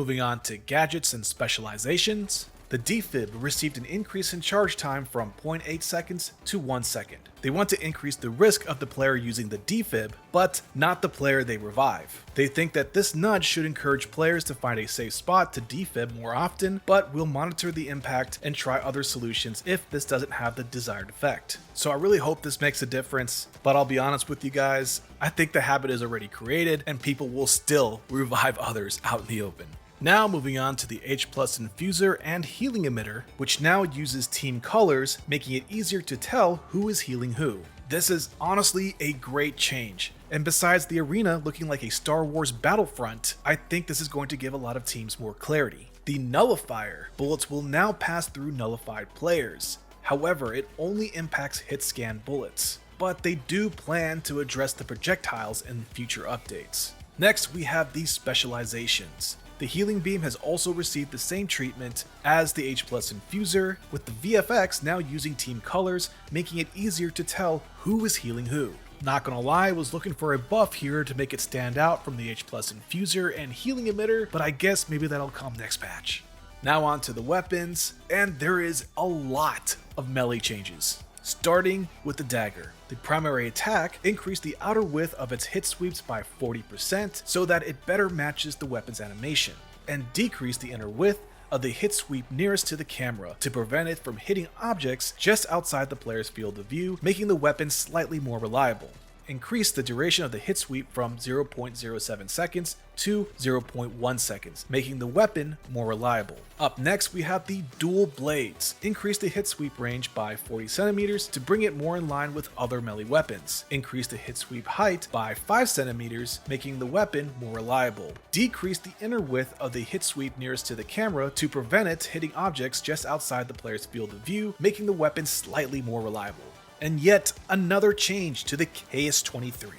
Moving on to gadgets and specializations. The defib received an increase in charge time from 0.8 seconds to 1 second. They want to increase the risk of the player using the defib, but not the player they revive. They think that this nudge should encourage players to find a safe spot to defib more often, but will monitor the impact and try other solutions if this doesn't have the desired effect. So I really hope this makes a difference, but I'll be honest with you guys, I think the habit is already created and people will still revive others out in the open. Now moving on to the H+ infuser and healing emitter, which now uses team colors, making it easier to tell who is healing who. This is honestly a great change, and besides the arena looking like a Star Wars battlefront, I think this is going to give a lot of teams more clarity. The nullifier bullets will now pass through nullified players. However, it only impacts hit scan bullets, but they do plan to address the projectiles in future updates. Next, we have these specializations. The healing beam has also received the same treatment as the H+ infuser, with the VFX now using team colors, making it easier to tell who is healing who. Not gonna lie, I was looking for a buff here to make it stand out from the H+ infuser and healing emitter, but I guess maybe that'll come next patch. Now on to the weapons, and there is a lot of melee changes. Starting with the dagger. The primary attack increased the outer width of its hit sweeps by 40% so that it better matches the weapon's animation, and decreased the inner width of the hit sweep nearest to the camera to prevent it from hitting objects just outside the player's field of view, making the weapon slightly more reliable. Increased the duration of the hit sweep from 0.07 seconds to 0.1 seconds, making the weapon more reliable. Up next, we have the dual blades. Increased the hit sweep range by 40 centimeters to bring it more in line with other melee weapons. Increased the hit sweep height by 5 centimeters, making the weapon more reliable. Decreased the inner width of the hit sweep nearest to the camera to prevent it hitting objects just outside the player's field of view, making the weapon slightly more reliable. And yet another change to the KS-23.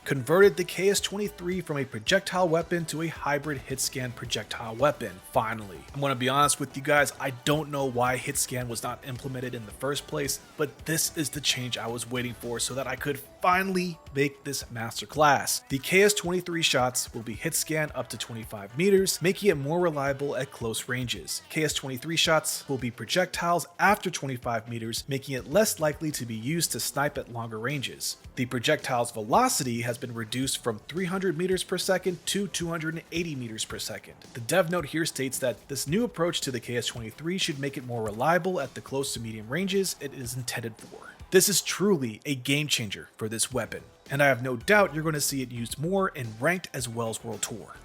Converted the KS-23 from a projectile weapon to a hybrid hit scan projectile weapon, finally. I'm gonna be honest with you guys, I don't know why hit scan was not implemented in the first place, but this is the change I was waiting for so that I could finally make this masterclass. The KS-23 shots will be hit scan up to 25 meters, making it more reliable at close ranges. KS-23 shots will be projectiles after 25 meters, making it less likely to be used to snipe at longer ranges. The projectile's velocity has been reduced from 300 meters per second to 280 meters per second. The dev note here states that this new approach to the KS-23 should make it more reliable at the close to medium ranges it is intended for. This is truly a game changer for this weapon, and I have no doubt you're going to see it used more in ranked as well as World Tour.